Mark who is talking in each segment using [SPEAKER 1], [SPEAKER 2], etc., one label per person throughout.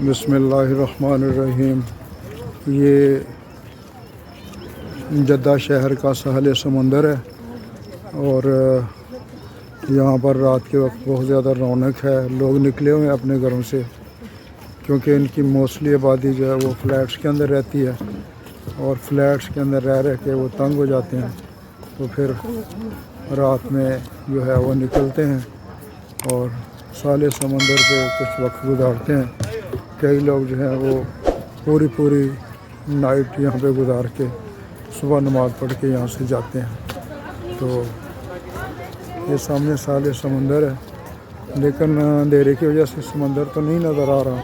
[SPEAKER 1] बिस्मिल्लाहिर्रहमानिर्रहीम। ये जद्दा शहर का साहिल समंदर है और यहाँ पर रात के वक्त बहुत ज़्यादा रौनक है। लोग निकले हुए हैं अपने घरों से, क्योंकि इनकी मोस्टली आबादी जो है वो फ्लैट्स के अंदर रहती है और फ्लैट्स के अंदर रह रह के वो तंग हो जाते हैं, तो फिर रात में जो है वो निकलते हैं और साहिल समंदर पे कुछ वक्त गुजारते हैं। कई लोग जो है वो पूरी नाइट यहाँ पे गुजार के सुबह नमाज़ पढ़ के यहाँ से जाते हैं। तो ये सामने साहिल समंदर है, लेकिन अंधेरे की वजह से समंदर तो नहीं नज़र आ रहा,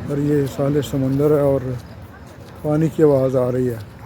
[SPEAKER 1] पर ये साहिल समंदर है और पानी की आवाज़ आ रही है।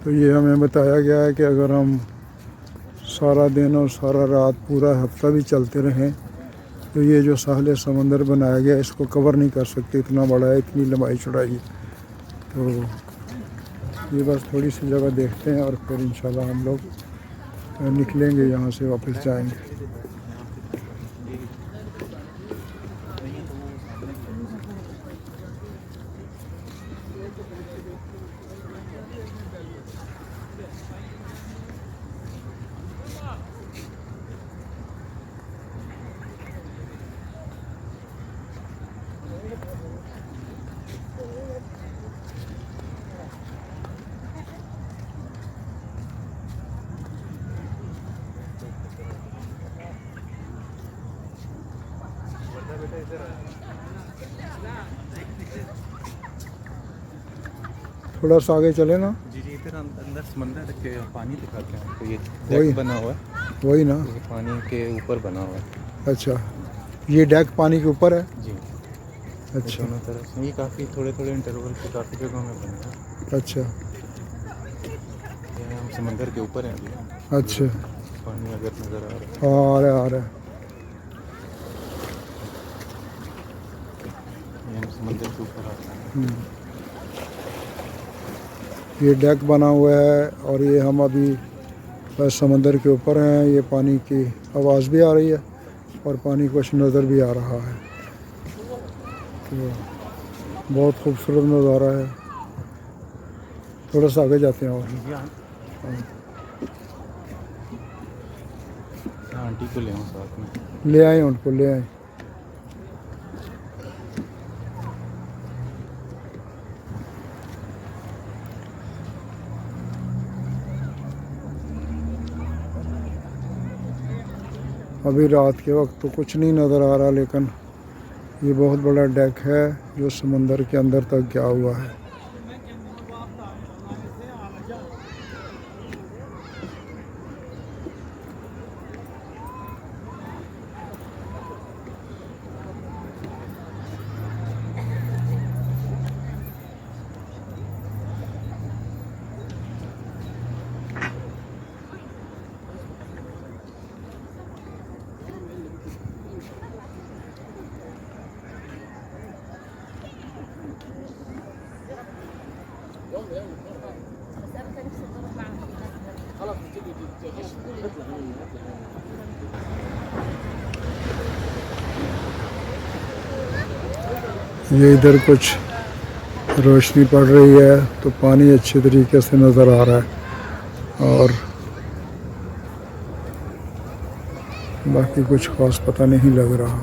[SPEAKER 1] तो ये हमें बताया गया है कि अगर हम सारा दिन और सारा रात पूरा हफ्ता भी चलते रहें तो ये जो साहिल समंदर बनाया गया है इसको कवर नहीं कर सकते, इतना बड़ा है, इतनी लंबाई चौड़ाई। तो ये बस थोड़ी सी जगह देखते हैं और फिर इंशाल्लाह हम लोग निकलेंगे, यहाँ से वापस जाएंगे। थोड़ा सा आगे चले ना।
[SPEAKER 2] जी इधर अंदर समंदर के पानी दिखाते हैं आपको। ये डेक बना हुआ है,
[SPEAKER 1] वही ना,
[SPEAKER 2] ये पानी के ऊपर बना हुआ है।
[SPEAKER 1] अच्छा, ये डेक पानी के ऊपर है।
[SPEAKER 2] जी
[SPEAKER 1] अच्छा,
[SPEAKER 2] दोनों तरफ ये काफ़ी थोड़े इंटरवल पे काफ़ी जगहों में बना है।
[SPEAKER 1] अच्छा,
[SPEAKER 2] ये हम समंदर के ऊपर हैं अभी।
[SPEAKER 1] अच्छा,
[SPEAKER 2] पानी अगर नज़र आ रहा है,
[SPEAKER 1] आ रहा है।
[SPEAKER 2] ये हम समंदर के ऊपर आते हैं।
[SPEAKER 1] ये डेक बना हुआ है और ये हम अभी समंदर के ऊपर हैं। ये पानी की आवाज़ भी आ रही है और पानी कुछ नज़र भी आ रहा है। तो बहुत खूबसूरत नज़ारा है। थोड़ा सा आगे जाते हैं और
[SPEAKER 2] आंटी को ले आऊँ साथ में,
[SPEAKER 1] ले आए, उनको ले आए। अभी रात के वक्त तो कुछ नहीं नज़र आ रहा, लेकिन ये बहुत बड़ा डेक है जो समंदर के अंदर तक गया हुआ है। ये इधर कुछ रोशनी पड़ रही है तो पानी अच्छे तरीके से नज़र आ रहा है और बाकी कुछ खास पता नहीं लग रहा।